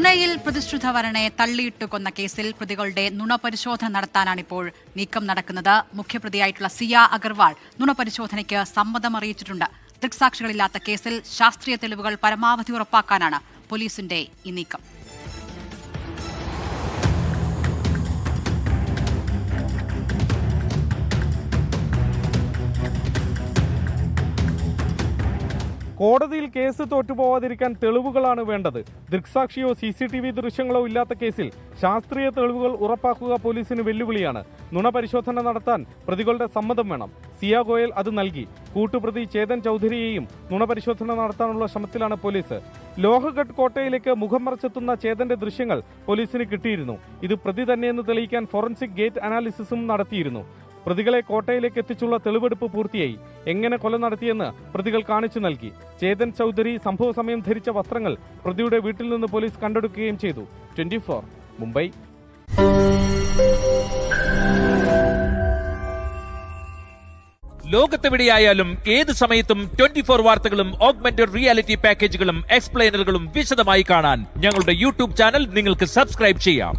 പൂനെയിൽ പ്രതിഷ്ഠിത വരനെ തള്ളിയിട്ട് കൊന്ന കേസിൽ പ്രതികളുടെ നുണപരിശോധന നടത്താനാണിപ്പോൾ നീക്കം നടക്കുന്നത്. മുഖ്യപ്രതിയായിട്ടുള്ള സിയ അഗർവാൾ നുണപരിശോധനയ്ക്ക് സമ്മതം അറിയിച്ചിട്ടുണ്ട്. ദൃക്സാക്ഷികളില്ലാത്ത കേസിൽ ശാസ്ത്രീയ തെളിവുകൾ പരമാവധി ഉറപ്പാക്കാനാണ് പോലീസിന്റെ ഈ നീക്കം. കോടതിയിൽ കേസ് തോറ്റുപോവാതിരിക്കാൻ തെളിവുകളാണ് വേണ്ടത്. ദൃക്സാക്ഷിയോ CCTV ദൃശ്യങ്ങളോ ഇല്ലാത്ത കേസിൽ ശാസ്ത്രീയ തെളിവുകൾ ഉറപ്പാക്കുക പോലീസിന് വെല്ലുവിളിയാണ്. നുണപരിശോധന നടത്താൻ പ്രതികളുടെ സമ്മതം വേണം. സിയ ഗോയൽ അത് നൽകി. കൂട്ടുപ്രതി ചേതൻ ചൌധരിയെയും നുണപരിശോധന നടത്താനുള്ള ശ്രമത്തിലാണ് പോലീസ്. ലോഹഗഡ് കോട്ടയിലേക്ക് മുഖം മറച്ചെത്തുന്ന ചേതന്റെ ദൃശ്യങ്ങൾ പോലീസിന് കിട്ടിയിരുന്നു. ഇത് പ്രതി തന്നെയെന്ന് തെളിയിക്കാൻ ഫോറൻസിക് ഗേറ്റ് അനാലിസിസും നടത്തിയിരുന്നു. പ്രതികളെ കോട്ടയിലേക്ക് എത്തിച്ചുള്ള തെളിവെടുപ്പ് പൂർത്തിയായി. എങ്ങനെ കൊല നടത്തിയെന്ന് പ്രതികൾ കാണിച്ചു നൽകി. ചേതൻ ചൌധരി സംഭവ സമയം ധരിച്ച വസ്ത്രങ്ങൾ പ്രതിയുടെ വീട്ടിൽ നിന്ന് പോലീസ് കണ്ടെടുക്കുകയും ചെയ്തു. 24 മുംബൈ. ലോകത്തെവിടെയായാലും ഏത് സമയത്തും 24 വാർത്തകളും ഓഗ്മെന്റഡ് റിയാലിറ്റി പാക്കേജുകളും എക്സ്പ്ലെയിനറുകളും വിശദമായി കാണാൻ ഞങ്ങളുടെ യൂട്യൂബ് ചാനൽ നിങ്ങൾക്ക് സബ്സ്ക്രൈബ് ചെയ്യാം.